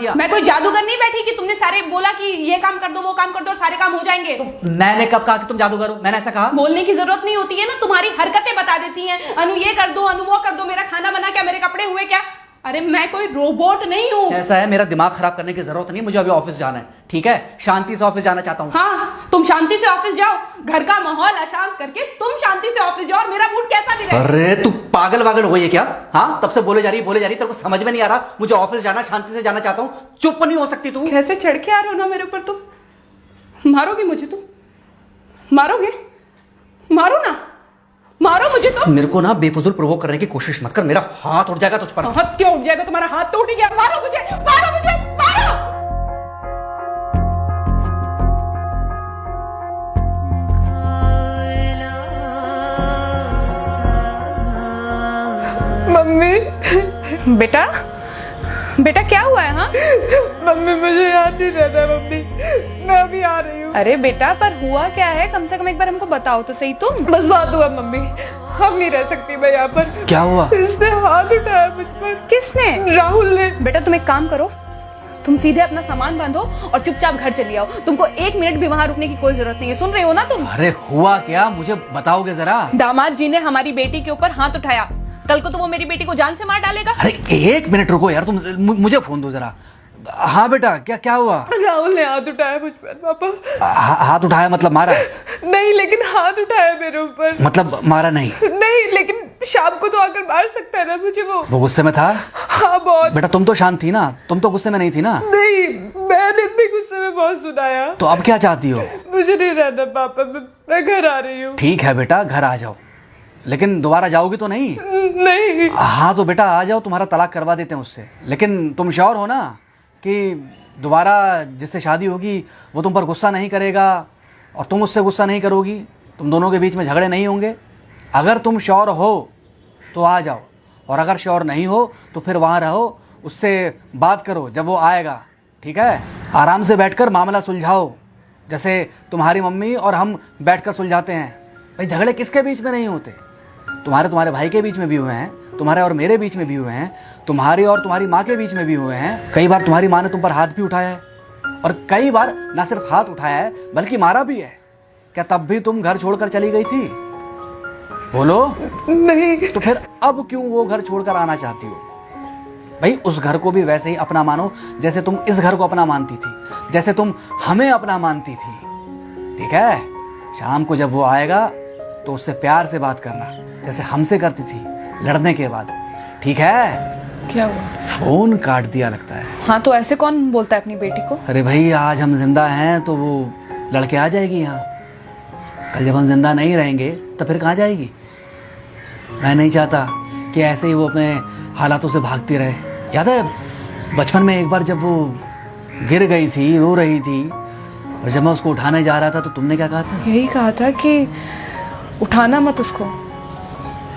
दिया। मैं कोई जादूगर नहीं बैठी कि तुमने सारे बोला कि ये काम कर दो वो काम कर दो और सारे काम हो जाएंगे। मैंने कब कहा कि तुम जादूगर हो? मैंने ऐसा कहा? बोलने की जरूरत नहीं होती है ना, तुम्हारी हरकतें बता देती हैं। अनु ये कर दो, अनु वो कर दो, मेरा खाना बना क्या, मेरे कपड़े हुए क्या। अरे मैं कोई रोबोट नहीं हूँ। ऐसा है, मेरा दिमाग खराब करने की जरूरत नहीं, मुझे अभी ऑफिस जाना है। ठीक है, शांति से ऑफिस जाना चाहता हूँ। हाँ तुम शांति से ऑफिस जाओ, घर का माहौल अशांत करके तुम शांति से ऑफिस जाओ और मेरा मूड कैसा भी रहे। अरे तू पागल वागल हो गई है क्या? हाँ, तब से बोले जा रही तेरे को समझ में नहीं आ रहा? मुझे ऑफिस जाना, शांति से जाना चाहता हूँ। चुप नहीं हो सकती तू? कैसे चढ़ के आ रहे हो ना मेरे ऊपर तुम। मारोगे मुझे? तुम मारोगे? मारो ना, मारो मुझे। तो मेरे को ना बेफजूल प्रोवोक करने की कोशिश मत कर, मेरा हाथ उठ जाएगा तुझ पर। हाथ क्यों उठ जाएगा? तुम्हारा हाथ तो उठ गया। मारो मुझे, मारो मुझे, मारो। मम्मी। बेटा बेटा क्या हुआ है? हाँ मम्मी मुझे याद नहीं रहता मम्मी, मैं अभी आ रही हूँ। अरे बेटा पर हुआ क्या है? कम से कम एक बार हमको बताओ तो सही। तुम बस बात हुआ मम्मी, हम नहीं रह सकती मैं यहाँ पर। क्या हुआ? इसने हाथ उठाया मुझ पर। किसने? राहुल ने। बेटा तुम एक काम करो, तुम सीधे अपना सामान बांधो और चुपचाप घर चली आओ। तुमको एक मिनट भी वहाँ रुकने की कोई जरूरत नहीं है। सुन रहे हो ना तुम? अरे हुआ क्या, मुझे बताओगे जरा? दामाद जी ने हमारी बेटी के ऊपर हाथ उठाया। कल को तो वो मेरी बेटी को जान से मार डालेगा। अरे एक मिनट रुको यार, तुम मुझे फोन दो जरा। हाँ बेटा, क्या हुआ? राहुल ने हाथ उठाया मुझ पर पापा। हाथ उठाया मतलब मारा? नहीं लेकिन हाथ उठाया मेरे ऊपर। मतलब मारा नहीं? नहीं लेकिन शाम को तो आकर मार सकता है ना मुझे वो गुस्से में था? हाँ बहुत। बेटा तुम तो शांत थी ना, तुम तो गुस्से में नहीं थी ना? नहीं मैंने भी गुस्से में बहुत सुनाया। तो अब क्या चाहती हो? मुझे नहीं रहना पापा, मैं घर आ रही हूँ। ठीक है बेटा, घर आ जाओ, लेकिन दोबारा जाओगी तो नहीं? नहीं। हाँ तो बेटा आ जाओ, तुम्हारा तलाक करवा देते हैं उससे। लेकिन तुम श्योर हो ना कि दोबारा जिससे शादी होगी वो तुम पर गुस्सा नहीं करेगा और तुम उससे गुस्सा नहीं करोगी, तुम दोनों के बीच में झगड़े नहीं होंगे? अगर तुम श्योर हो तो आ जाओ, और अगर श्योर नहीं हो तो फिर वहाँ रहो, उससे बात करो जब वो आएगा। ठीक है, आराम से बैठकर मामला सुलझाओ, जैसे तुम्हारी मम्मी और हम बैठकर सुलझाते हैं। भाई झगड़े किसके बीच में नहीं होते? तुम्हारे भाई के बीच में भी हुए हैं, तुम्हारे और मेरे बीच में भी हुए हैं, तुम्हारी और तुम्हारी माँ के बीच में भी हुए हैं। कई बार तुम्हारी माँ ने तुम पर हाथ भी उठाया है, और कई बार ना सिर्फ हाथ उठाया है बल्कि मारा भी है। क्या तब भी तुम घर छोड़कर चली गई थी? बोलो। नहीं। तो फिर अब क्यों वो घर छोड़कर आना चाहती हो? भाई उस घर को भी वैसे ही अपना मानो जैसे तुम इस घर को अपना मानती थी, जैसे तुम हमें अपना मानती थी। ठीक है, शाम को जब वो आएगा तो उससे प्यार से बात करना, जैसे हमसे करती थी लड़ने के बाद। ठीक है? क्या हुआ? फोन काट दिया लगता है। हाँ तो ऐसे कौन बोलता है अपनी बेटी को? अरे भाई आज हम जिंदा हैं तो वो लड़के आ जाएगी यहाँ, कल जब हम जिंदा नहीं रहेंगे तो फिर कहाँ जाएगी? मैं नहीं चाहता कि ऐसे ही वो अपने हालातों से भागती रहे। याद है बचपन में एक बार जब वो गिर गई थी, रो रही थी, और जब मैं उसको उठाने जा रहा था तो तुमने क्या कहा था? यही कहा था कि उठाना मत उसको।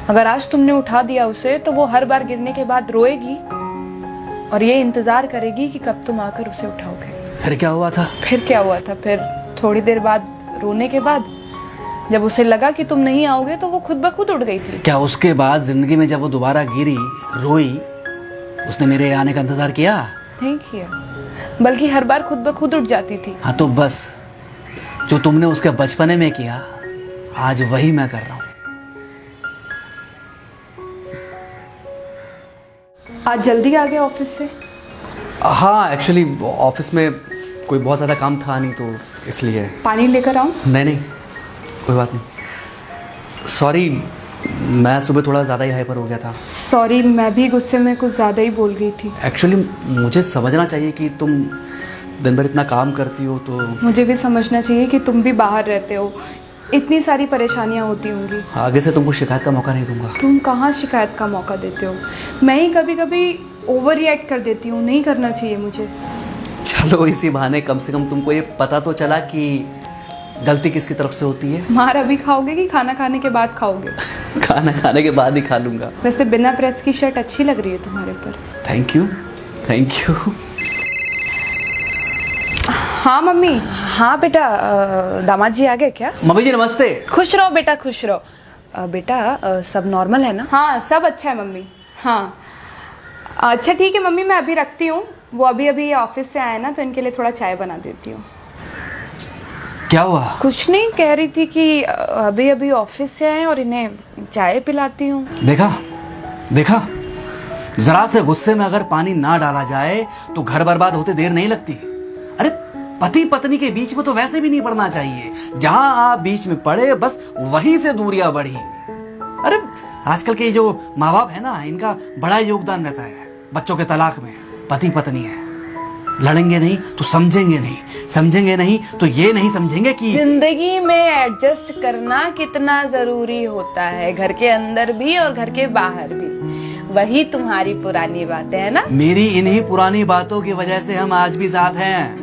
अगर आज तुमने उठा दिया उसे तो वो हर बार गिरने के बाद रोएगी और ये इंतजार करेगी कि कब तुम आकर उसे उठाओगे। फिर क्या हुआ था? फिर क्या हुआ था? फिर थोड़ी देर बाद रोने के बाद जब उसे लगा कि तुम नहीं आओगे तो वो खुद ब खुद उठ गई थी। क्या उसके बाद जिंदगी में जब वो दोबारा गिरी, रोई, उसने मेरे आने का इंतजार किया? नहीं किया, बल्कि हर बार खुद ब खुद उठ जाती थी। हाँ तो बस जो तुमने उसके बचपने में किया आज वही मैं कर रहा हूँ। आज जल्दी आ गए ऑफिस से? हाँ एक्चुअली ऑफिस में कोई बहुत ज़्यादा काम था नहीं तो इसलिए। पानी लेकर आऊं? नहीं कोई बात नहीं, सॉरी मैं सुबह थोड़ा ज़्यादा ही हाइपर हो गया था। सॉरी, मैं भी गुस्से में कुछ ज़्यादा ही बोल गई थी। एक्चुअली मुझे समझना चाहिए कि तुम दिन भर इतना काम करती हो तो मुझे भी समझना चाहिए कि तुम भी बाहर रहते हो, इतनी सारी परेशानियां होती होंगी। आगे से तुमको शिकायत का मौका नहीं दूंगा। तुम कहाँ शिकायत का मौका देते हो? मैं ही कभी कभी ओवर रिएक्ट कर देती हूँ, नहीं करना चाहिए मुझे। चलो इसी बहाने कम से कम तुमको ये पता तो चला कि गलती किसकी तरफ से होती है। मार अभी खाओगे कि खाना खाने के बाद खाओगे? खाना खाने के बाद ही खा लूंगा। वैसे बिना प्रेस की शर्ट अच्छी लग रही है तुम्हारे पर। Thank you. हाँ मम्मी। हाँ बेटा, दामाद जी आ गए क्या? मम्मी जी नमस्ते। खुश रहो बेटा, खुश रहो। बेटा सब नॉर्मल है ना? हाँ सब अच्छा है मम्मी। हाँ अच्छा ठीक है मम्मी, मैं अभी रखती हूँ, वो अभी अभी ऑफिस से आए ना, तो इनके लिए थोड़ा चाय बना देती हूँ। क्या हुआ? कुछ नहीं, कह रही थी कि अभी अभी ऑफिस से आए और इन्हें चाय पिलाती हूँ। देखा देखा, जरा से गुस्से में अगर पानी ना डाला जाए तो घर बर्बाद होते देर नहीं लगती। अरे पति पत्नी के बीच में तो वैसे भी नहीं पड़ना चाहिए, जहां आप बीच में पड़े बस वहीं से दूरियां बढ़ी। अरे आजकल के जो माँ बाप है ना, इनका बड़ा योगदान रहता है बच्चों के तलाक में। पति पत्नी है, लड़ेंगे नहीं तो समझेंगे नहीं, समझेंगे नहीं तो ये नहीं समझेंगे कि जिंदगी में एडजस्ट करना कितना जरूरी होता है, घर के अंदर भी और घर के बाहर भी। वही तुम्हारी पुरानी बातें है ना। मेरी इन्हीं पुरानी बातों की वजह से हम आज भी साथ हैं।